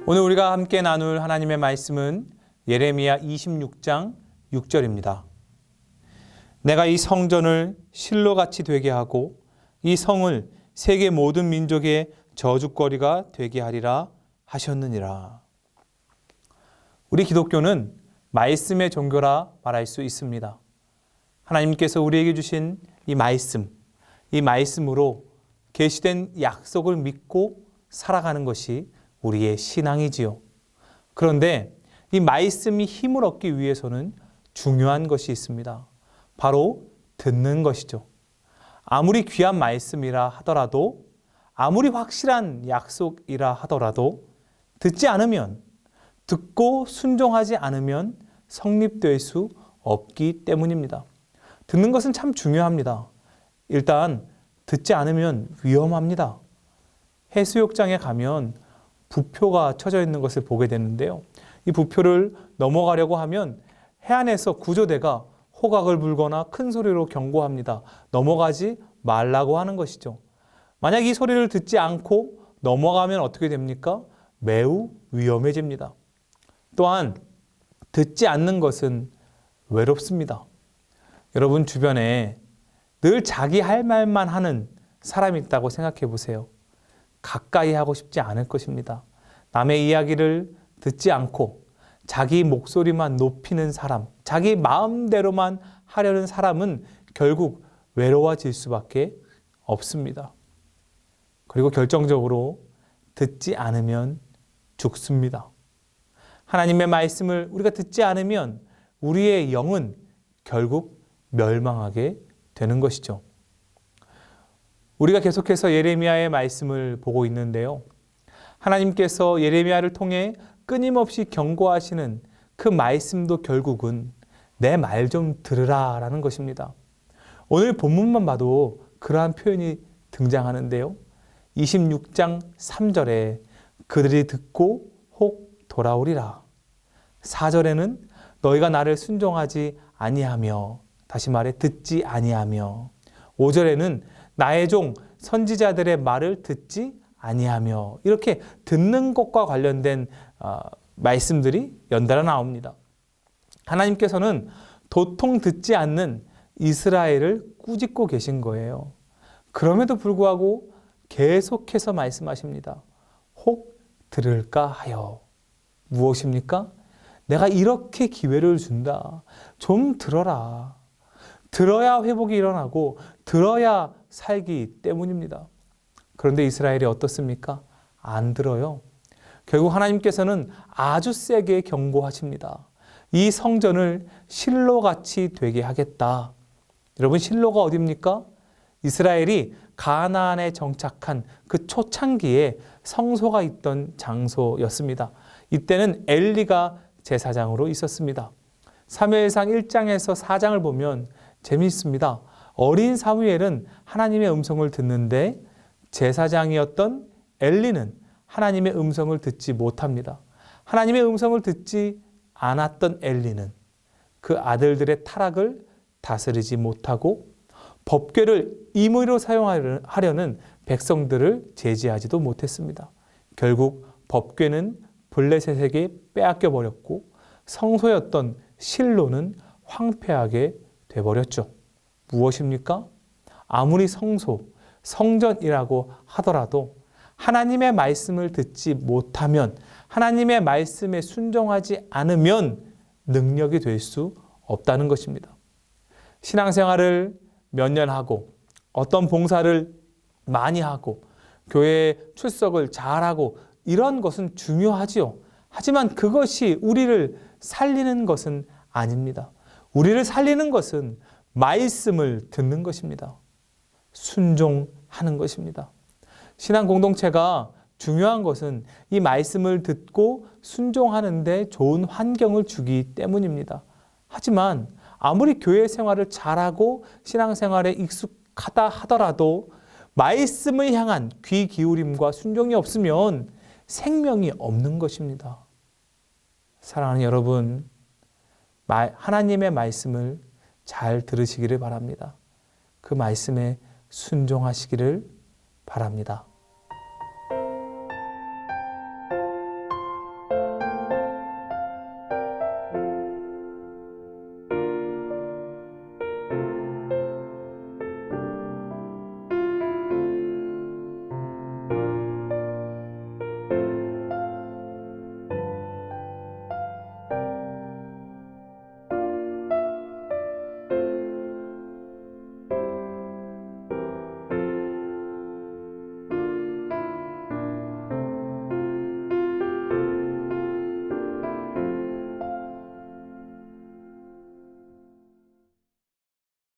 오늘 우리가 함께 나눌 하나님의 말씀은 예레미야 26장 6절입니다. 내가 이 성전을 실로같이 되게 하고 이 성을 세계 모든 민족의 저주거리가 되게 하리라 하셨느니라. 우리 기독교는 말씀의 종교라 말할 수 있습니다. 하나님께서 우리에게 주신 이 말씀으로 계시된 약속을 믿고 살아가는 것이 우리의 신앙이지요. 그런데 이 말씀이 힘을 얻기 위해서는 중요한 것이 있습니다. 바로 듣는 것이죠. 아무리 귀한 말씀이라 하더라도, 아무리 확실한 약속이라 하더라도 듣지 않으면, 듣고 순종하지 않으면 성립될 수 없기 때문입니다. 듣는 것은 참 중요합니다. 일단 듣지 않으면 위험합니다. 해수욕장에 가면 부표가 쳐져 있는 것을 보게 되는데요. 이 부표를 넘어가려고 하면 해안에서 구조대가 호각을 불거나 큰 소리로 경고합니다. 넘어가지 말라고 하는 것이죠. 만약 이 소리를 듣지 않고 넘어가면 어떻게 됩니까? 매우 위험해집니다. 또한 듣지 않는 것은 외롭습니다. 여러분 주변에 늘 자기 할 말만 하는 사람이 있다고 생각해 보세요. 가까이 하고 싶지 않을 것입니다. 남의 이야기를 듣지 않고 자기 목소리만 높이는 사람, 자기 마음대로만 하려는 사람은 결국 외로워질 수밖에 없습니다. 그리고 결정적으로 듣지 않으면 죽습니다. 하나님의 말씀을 우리가 듣지 않으면 우리의 영은 결국 멸망하게 되는 것이죠. 우리가 계속해서 예레미야의 말씀을 보고 있는데요. 하나님께서 예레미야를 통해 끊임없이 경고하시는 그 말씀도 결국은 내 말 좀 들으라 라는 것입니다. 오늘 본문만 봐도 그러한 표현이 등장하는데요. 26장 3절에 그들이 듣고 혹 돌아오리라. 4절에는 너희가 나를 순종하지 아니하며, 다시 말해 듣지 아니하며, 5절에는 나의 종 선지자들의 말을 듣지 아니하며, 이렇게 듣는 것과 관련된 말씀들이 연달아 나옵니다. 하나님께서는 도통 듣지 않는 이스라엘을 꾸짖고 계신 거예요. 그럼에도 불구하고 계속해서 말씀하십니다. 혹 들을까 하여. 무엇입니까? 내가 이렇게 기회를 준다. 좀 들어라. 들어야 회복이 일어나고 들어야 살기 때문입니다. 그런데 이스라엘이 어떻습니까? 안 들어요. 결국 하나님께서는 아주 세게 경고하십니다. 이 성전을 실로같이 되게 하겠다. 여러분, 실로가 어디입니까? 이스라엘이 가나안에 정착한 그 초창기에 성소가 있던 장소였습니다. 이때는 엘리가 제사장으로 있었습니다. 사무엘상 1장에서 4장을 보면 재미있습니다. 어린 사무엘은 하나님의 음성을 듣는데 제사장이었던 엘리는 하나님의 음성을 듣지 못합니다. 하나님의 음성을 듣지 않았던 엘리는 그 아들들의 타락을 다스리지 못하고 법궤를 임의로 사용하려는 백성들을 제지하지도 못했습니다. 결국 법궤는 블레셋에게 빼앗겨 버렸고 성소였던 실로는 황폐하게 돼버렸죠. 무엇입니까? 아무리 성전이라고 하더라도 하나님의 말씀을 듣지 못하면, 하나님의 말씀에 순종하지 않으면 능력이 될 수 없다는 것입니다. 신앙생활을 몇 년 하고 어떤 봉사를 많이 하고 교회 출석을 잘하고 이런 것은 중요하지요. 하지만 그것이 우리를 살리는 것은 아닙니다. 우리를 살리는 것은 말씀을 듣는 것입니다. 순종하는 것입니다. 신앙 공동체가 중요한 것은 이 말씀을 듣고 순종하는 데 좋은 환경을 주기 때문입니다. 하지만 아무리 교회 생활을 잘하고 신앙생활에 익숙하다 하더라도 말씀을 향한 귀 기울임과 순종이 없으면 생명이 없는 것입니다. 사랑하는 여러분, 하나님의 말씀을 잘 들으시기를 바랍니다. 그 말씀에 순종하시기를 바랍니다.